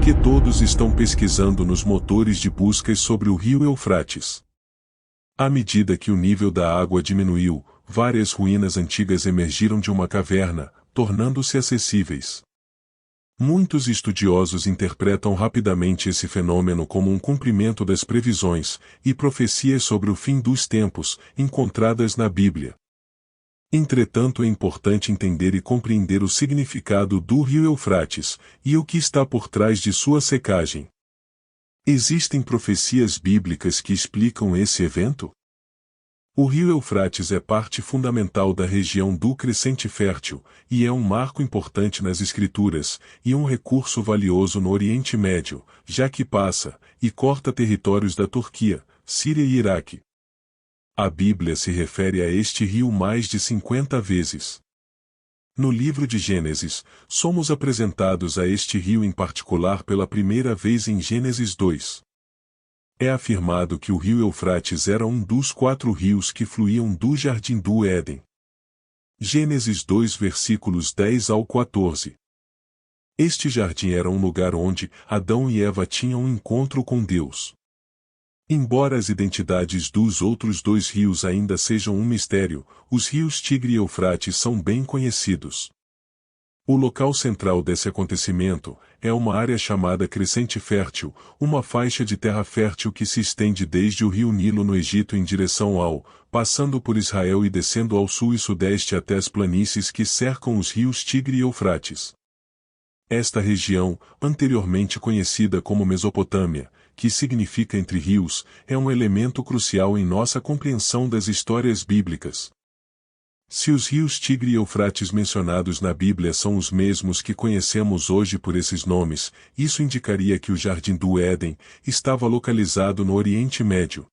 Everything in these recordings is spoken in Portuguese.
porque todos estão pesquisando nos motores de buscas sobre o rio Eufrates. À medida que o nível da água diminuiu, várias ruínas antigas emergiram de uma caverna, tornando-se acessíveis. Muitos estudiosos interpretam rapidamente esse fenômeno como um cumprimento das previsões e profecias sobre o fim dos tempos, encontradas na Bíblia. Entretanto, é importante entender e compreender o significado do rio Eufrates e o que está por trás de sua secagem. Existem profecias bíblicas que explicam esse evento? O rio Eufrates é parte fundamental da região do Crescente Fértil, e é um marco importante nas Escrituras, e um recurso valioso no Oriente Médio, já que passa e corta territórios da Turquia, Síria e Iraque. A Bíblia se refere a este rio mais de 50 vezes. No livro de Gênesis, somos apresentados a este rio em particular pela primeira vez em Gênesis 2. É afirmado que o rio Eufrates era um dos 4 rios que fluíam do Jardim do Éden. Gênesis 2 versículos 10 ao 14. Este jardim era um lugar onde Adão e Eva tinham um encontro com Deus. Embora as identidades dos outros 2 rios ainda sejam um mistério, os rios Tigre e Eufrates são bem conhecidos. O local central desse acontecimento é uma área chamada Crescente Fértil, uma faixa de terra fértil que se estende desde o rio Nilo no Egito em direção ao, passando por Israel e descendo ao sul e sudeste até as planícies que cercam os rios Tigre e Eufrates. Esta região, anteriormente conhecida como Mesopotâmia, que significa entre rios, é um elemento crucial em nossa compreensão das histórias bíblicas. Se os rios Tigre e Eufrates mencionados na Bíblia são os mesmos que conhecemos hoje por esses nomes, isso indicaria que o Jardim do Éden estava localizado no Oriente Médio.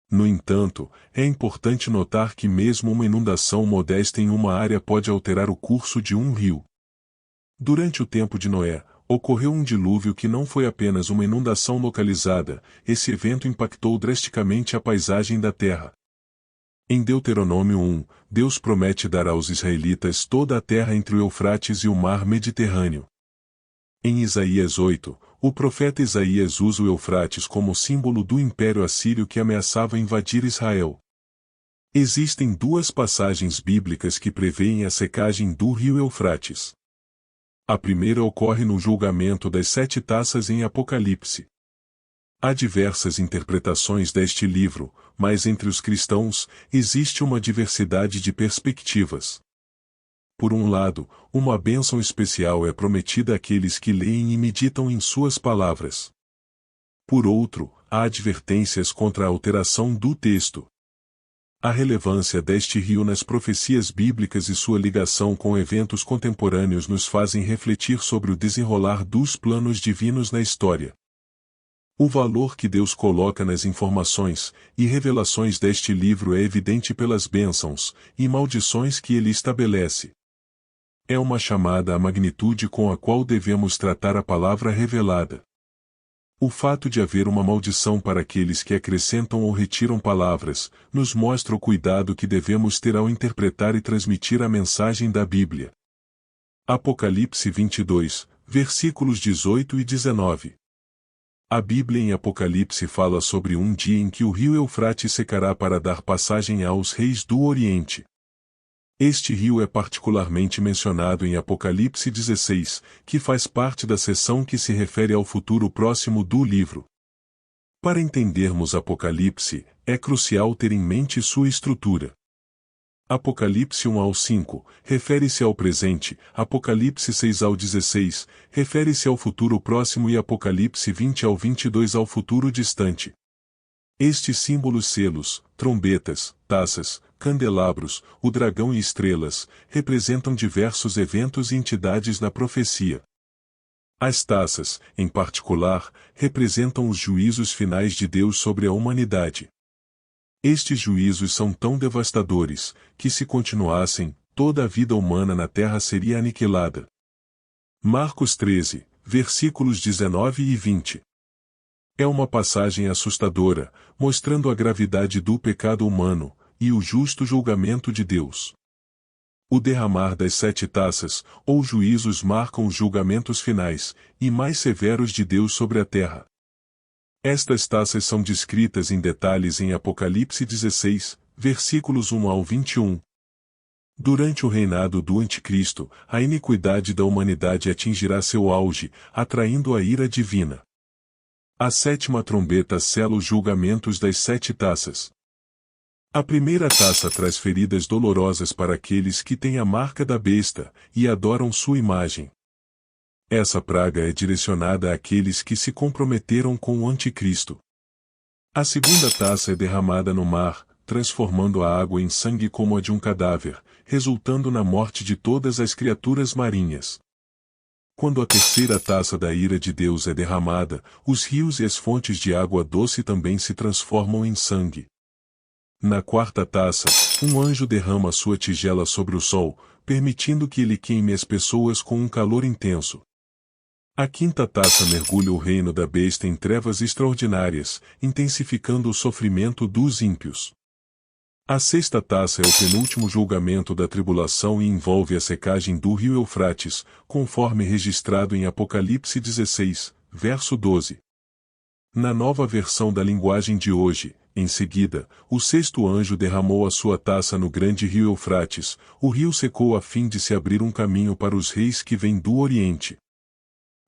No entanto, é importante notar que mesmo uma inundação modesta em uma área pode alterar o curso de um rio. Durante o tempo de Noé, ocorreu um dilúvio que não foi apenas uma inundação localizada, esse evento impactou drasticamente a paisagem da terra. Em Deuteronômio 1, Deus promete dar aos israelitas toda a terra entre o Eufrates e o mar Mediterrâneo. Em Isaías 8, o profeta Isaías usa o Eufrates como símbolo do Império Assírio que ameaçava invadir Israel. Existem 2 passagens bíblicas que prevêem a secagem do rio Eufrates. A primeira ocorre no julgamento das 7 taças em Apocalipse. Há diversas interpretações deste livro, mas entre os cristãos, existe uma diversidade de perspectivas. Por um lado, uma bênção especial é prometida àqueles que leem e meditam em suas palavras. Por outro, há advertências contra a alteração do texto. A relevância deste rio nas profecias bíblicas e sua ligação com eventos contemporâneos nos fazem refletir sobre o desenrolar dos planos divinos na história. O valor que Deus coloca nas informações e revelações deste livro é evidente pelas bênçãos e maldições que ele estabelece. É uma chamada à magnitude com a qual devemos tratar a palavra revelada. O fato de haver uma maldição para aqueles que acrescentam ou retiram palavras, nos mostra o cuidado que devemos ter ao interpretar e transmitir a mensagem da Bíblia. Apocalipse 22, versículos 18 e 19. A Bíblia em Apocalipse fala sobre um dia em que o rio Eufrates secará para dar passagem aos reis do Oriente. Este rio é particularmente mencionado em Apocalipse 16, que faz parte da seção que se refere ao futuro próximo do livro. Para entendermos Apocalipse, é crucial ter em mente sua estrutura. Apocalipse 1 ao 5, refere-se ao presente, Apocalipse 6 ao 16, refere-se ao futuro próximo e Apocalipse 20 ao 22 ao futuro distante. Estes símbolos selos, trombetas, taças, candelabros, o dragão e estrelas, representam diversos eventos e entidades na profecia. As taças, em particular, representam os juízos finais de Deus sobre a humanidade. Estes juízos são tão devastadores, que se continuassem, toda a vida humana na terra seria aniquilada. Marcos 13, versículos 19 e 20. É uma passagem assustadora, mostrando a gravidade do pecado humano, e o justo julgamento de Deus. O derramar das 7 taças, ou juízos marcam os julgamentos finais, e mais severos de Deus sobre a terra. Estas taças são descritas em detalhes em Apocalipse 16, versículos 1 ao 21. Durante o reinado do Anticristo, a iniquidade da humanidade atingirá seu auge, atraindo a ira divina. A 7ª trombeta sela os julgamentos das 7 taças. A primeira taça traz feridas dolorosas para aqueles que têm a marca da besta, e adoram sua imagem. Essa praga é direcionada àqueles que se comprometeram com o Anticristo. A segunda taça é derramada no mar, transformando a água em sangue como a de um cadáver, resultando na morte de todas as criaturas marinhas. Quando a terceira taça da ira de Deus é derramada, os rios e as fontes de água doce também se transformam em sangue. Na quarta taça, um anjo derrama sua tigela sobre o sol, permitindo que ele queime as pessoas com um calor intenso. A quinta taça mergulha o reino da besta em trevas extraordinárias, intensificando o sofrimento dos ímpios. A sexta taça é o penúltimo julgamento da tribulação e envolve a secagem do rio Eufrates, conforme registrado em Apocalipse 16, verso 12. Na nova versão da linguagem de hoje, em seguida, o sexto anjo derramou a sua taça no grande rio Eufrates, o rio secou a fim de se abrir um caminho para os reis que vêm do Oriente.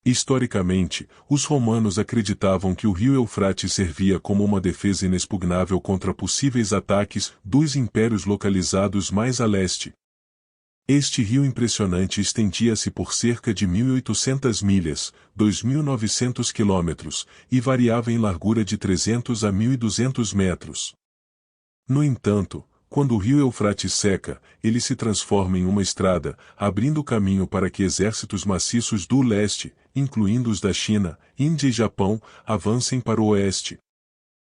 Historicamente, os romanos acreditavam que o rio Eufrates servia como uma defesa inexpugnável contra possíveis ataques dos impérios localizados mais a leste. Este rio impressionante estendia-se por cerca de 1.800 milhas, 2.900 quilômetros, e variava em largura de 300 a 1.200 metros. No entanto, quando o rio Eufrates seca, ele se transforma em uma estrada, abrindo caminho para que exércitos maciços do leste, incluindo os da China, Índia e Japão, avancem para o oeste.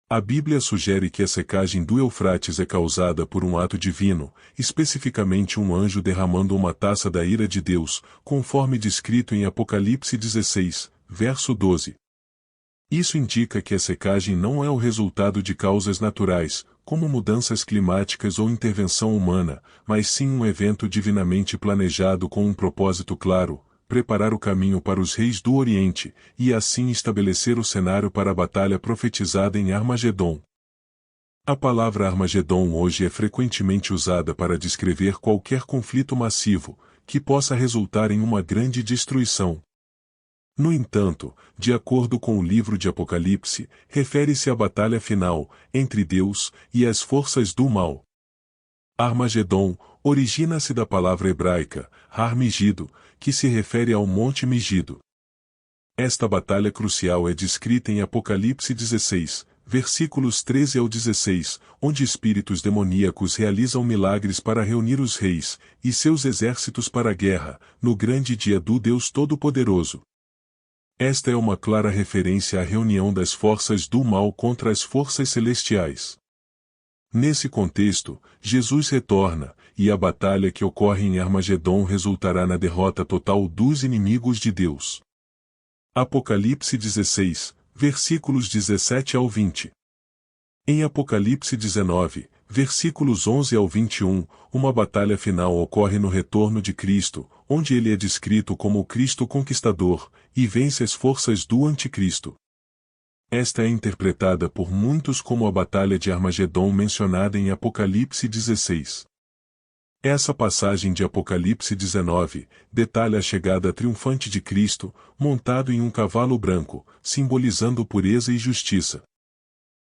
A Bíblia sugere que a secagem do Eufrates é causada por um ato divino, especificamente um anjo derramando uma taça da ira de Deus, conforme descrito em Apocalipse 16, verso 12. Isso indica que a secagem não é o resultado de causas naturais, como mudanças climáticas ou intervenção humana, mas sim um evento divinamente planejado com um propósito claro: preparar o caminho para os reis do Oriente, e assim estabelecer o cenário para a batalha profetizada em Armagedon. A palavra Armagedon hoje é frequentemente usada para descrever qualquer conflito massivo, que possa resultar em uma grande destruição. No entanto, de acordo com o livro de Apocalipse, refere-se à batalha final, entre Deus e as forças do mal. Armagedon origina-se da palavra hebraica, Har Megido, que se refere ao Monte Megido. Esta batalha crucial é descrita em Apocalipse 16, versículos 13 ao 16, onde espíritos demoníacos realizam milagres para reunir os reis e seus exércitos para a guerra, no grande dia do Deus Todo-Poderoso. Esta é uma clara referência à reunião das forças do mal contra as forças celestiais. Nesse contexto, Jesus retorna, e a batalha que ocorre em Armagedon resultará na derrota total dos inimigos de Deus. Apocalipse 16, versículos 17 ao 20. Em Apocalipse 19, versículos 11 ao 21, uma batalha final ocorre no retorno de Cristo, onde ele é descrito como o Cristo conquistador, e vence as forças do Anticristo. Esta é interpretada por muitos como a batalha de Armagedon mencionada em Apocalipse 16. Essa passagem de Apocalipse 19 detalha a chegada triunfante de Cristo, montado em um cavalo branco, simbolizando pureza e justiça.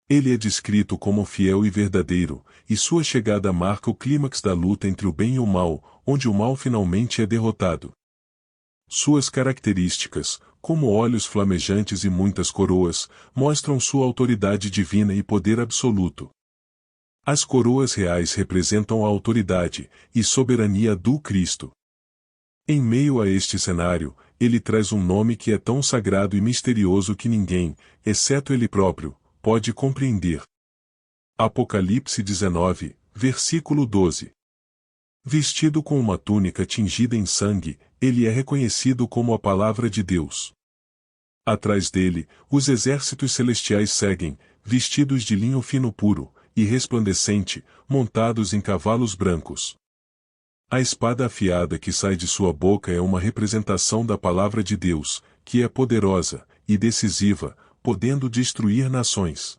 Ele é descrito como fiel e verdadeiro, e sua chegada marca o clímax da luta entre o bem e o mal, onde o mal finalmente é derrotado. Suas características, como olhos flamejantes e muitas coroas, mostram sua autoridade divina e poder absoluto. As coroas reais representam a autoridade e soberania do Cristo. Em meio a este cenário, ele traz um nome que é tão sagrado e misterioso que ninguém, exceto ele próprio, pode compreender. Apocalipse 19, versículo 12. Vestido com uma túnica tingida em sangue, ele é reconhecido como a Palavra de Deus. Atrás dele, os exércitos celestiais seguem, vestidos de linho fino puro e resplandecente, montados em cavalos brancos. A espada afiada que sai de sua boca é uma representação da palavra de Deus, que é poderosa e decisiva, podendo destruir nações.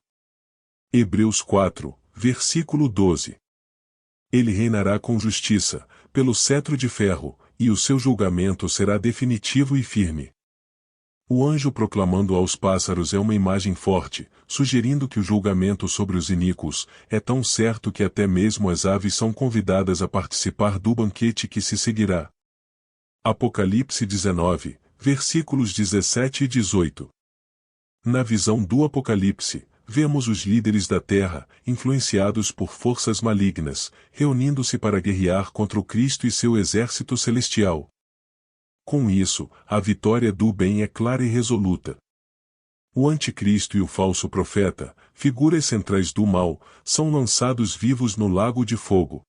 Hebreus 4, versículo 12. Ele reinará com justiça, pelo cetro de ferro, e o seu julgamento será definitivo e firme. O anjo proclamando aos pássaros é uma imagem forte, sugerindo que o julgamento sobre os iníquos é tão certo que até mesmo as aves são convidadas a participar do banquete que se seguirá. Apocalipse 19, versículos 17 e 18. Na visão do Apocalipse, vemos os líderes da terra, influenciados por forças malignas, reunindo-se para guerrear contra o Cristo e seu exército celestial. Com isso, a vitória do bem é clara e resoluta. O anticristo e o falso profeta, figuras centrais do mal, são lançados vivos no lago de fogo.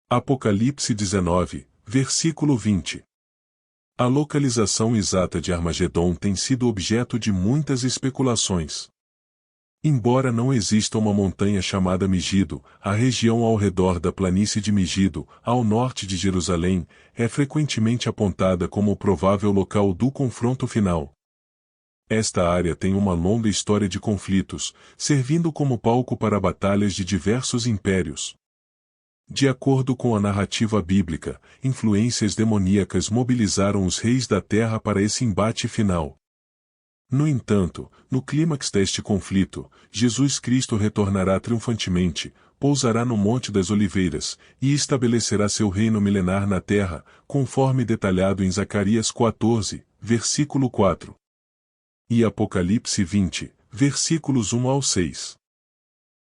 Apocalipse 19, versículo 20. A localização exata de Armagedon tem sido objeto de muitas especulações. Embora não exista uma montanha chamada Megido, a região ao redor da planície de Megido, ao norte de Jerusalém, é frequentemente apontada como o provável local do confronto final. Esta área tem uma longa história de conflitos, servindo como palco para batalhas de diversos impérios. De acordo com a narrativa bíblica, influências demoníacas mobilizaram os reis da terra para esse embate final. No entanto, no clímax deste conflito, Jesus Cristo retornará triunfantemente, pousará no Monte das Oliveiras, e estabelecerá seu reino milenar na terra, conforme detalhado em Zacarias 14, versículo 4. E Apocalipse 20, versículos 1 ao 6.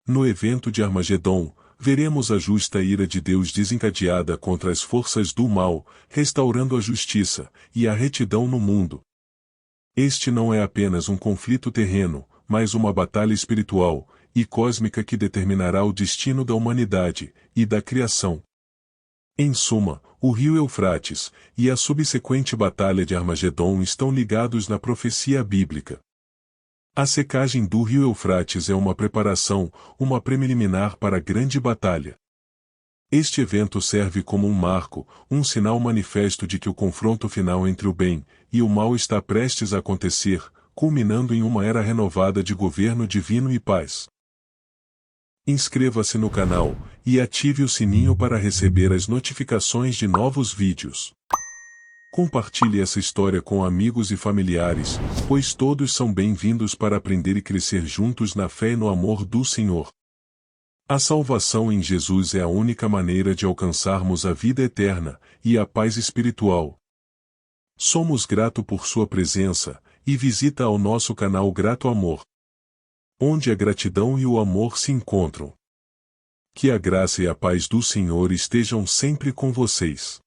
No evento de Armagedon, veremos a justa ira de Deus desencadeada contra as forças do mal, restaurando a justiça e a retidão no mundo. Este não é apenas um conflito terreno, mas uma batalha espiritual e cósmica que determinará o destino da humanidade e da criação. Em suma, o rio Eufrates e a subsequente batalha de Armagedon estão ligados na profecia bíblica. A secagem do rio Eufrates é uma preparação, uma preliminar para a grande batalha. Este evento serve como um marco, um sinal manifesto de que o confronto final entre o bem e o mal está prestes a acontecer, culminando em uma era renovada de governo divino e paz. Inscreva-se no canal e ative o sininho para receber as notificações de novos vídeos. Compartilhe essa história com amigos e familiares, pois todos são bem-vindos para aprender e crescer juntos na fé e no amor do Senhor. A salvação em Jesus é a única maneira de alcançarmos a vida eterna e a paz espiritual. Somos gratos por sua presença, e visita ao nosso canal Grato Amor, onde a gratidão e o amor se encontram. Que a graça e a paz do Senhor estejam sempre com vocês.